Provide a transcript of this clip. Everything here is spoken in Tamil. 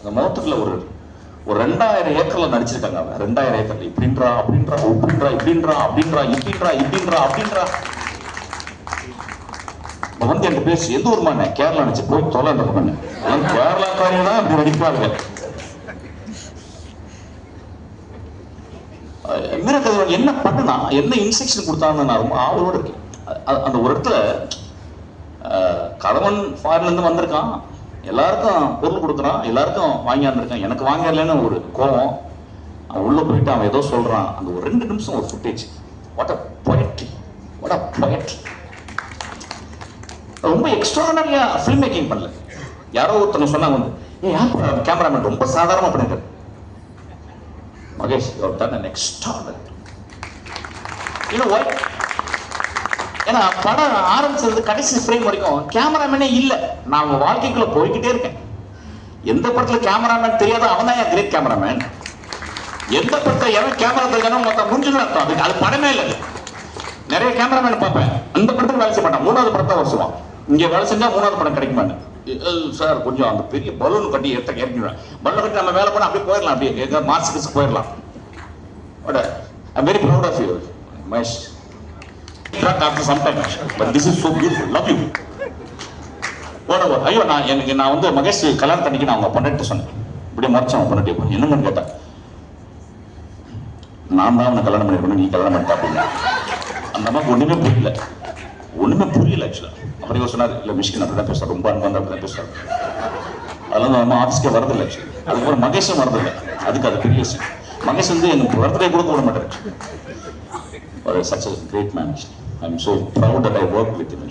அந்த மோட்டர்ல ஒரு 2000 ஏக்கர்ல நடிச்சிருக்காங்க. அவன் 2000 ஏக்கர்ல இப்படின்றா அப்படின்றா இப்படின்றா இப்படின்றா அப்படின்றா இப்படின்றா இப்படின்றா அப்படின்றா. வந்து என்கிட்ட பேசி எந்த ஊர் மாண்ணே? கேரளா நினைச்சு போய் தொலைன்ற பண்ண. கேரளாக்காரங்க தான் இப்படி நடிப்பாங்க. என்ன பண்ணுனா என்ன இன்ஸ்ட்ரக்ஷன் கொடுத்தாங்கன்னு நான் ரொம்ப ஆவலோட இருக்கேன். அந்த ஒரு இடத்துல கணவன் ஃபாரின்ல இருந்து வந்திருக்கான், எல்லாருக்கும் பொருள் கொடுக்குறான், எல்லாருக்கும் வாங்கியாந்துருக்கான். எனக்கு வாங்கலன்னு ஒரு கோவம். அவன் உள்ள போயிட்டு அவன் ஏதோ சொல்றான். அந்த ஒரு 2 நிமிஷம் ஒரு footage. What a poetry, what a poetry. ரொம்ப எக்ஸ்ட்ரானரியா ஃபில்ம் மேக்கிங் பண்ணல. யாரோ ஒருத்தனை சொன்னாங்க வந்து, யார் கேமராமேன் ரொம்ப சாதாரணமா பண்ணிட்டாரு. Mahesh, you have done an extraordinary. You know why? ஏன்னா படம் ஆரம்பிச்சது கடைசி ஃப்ரேம் வரைக்கும் கேமராமேனே இல்ல. நான் அவங்க வாழ்க்கைக்குள்ள போய்கிட்டே இருக்கேன். எந்த படத்துல கேமராமேன் தெரியாத அவன் தான் கிரேட் கேமராமேன். எந்த படத்தை எவன் கேமரா தெரியாத மொத்தம் முடிஞ்சுன்னு அர்த்தம். அது படமே இல்லை. நிறைய கேமராமேன் பார்ப்பேன், அந்த படத்துக்கு வேலை செய்ய மாட்டான், 3வது படத்தை வருஷம் இங்க வேலை செஞ்சா 3வது படம் கிடைக்குமான்னு. சார் கொஞ்சம் அந்த பெரிய பலூன் கட்டி இறக்கிடுவேன். பலூன் கட்டி நம்ம வேலை பண்ண அப்படியே போயிடலாம், அப்படியே எங்க மார்க்ஸ் போயிடலாம். But I'm very proud of you Mahesh. After some time, but this is so beautiful. Love you. Whatever. ஐயோ நான் வந்து மகேஷ் கல்யாணம் பண்ணிக்கு நான் அவங்க பொண்டாட்டி சொன்னேன். இப்படியே மறைச்சேன். அவன் பொண்டாட்டி என்னன்னு கேட்டா, நான் தான் அவனை கல்யாணம் பண்ணிருக்கணும், நீ கல்யாணம் பண்ணிட்டா அப்படின்னா. அந்த அம்மாவுக்கு ஒண்ணுமே புரியல ஆக்சுவலா. அப்புறம் இவர் சொன்னார், இல்ல மிஷ்கின் அப்படிதான் பேசுறாரு, ரொம்ப அன்பா அப்படிதான் பேசுறாரு. அதெல்லாம் அந்த அம்மா ஆஃபீஸ்க்கே வரதில்லை ஆக்சுவலி. அதுக்கப்புறம் மகேஷும் வரதில்லை. அதுக்கு அது பெரிய விஷயம். மகேஷ் வந்து எனக்கு பர்த்டே கூட விட மாட்டாரு. Such a great man. I'm so proud that I worked with him.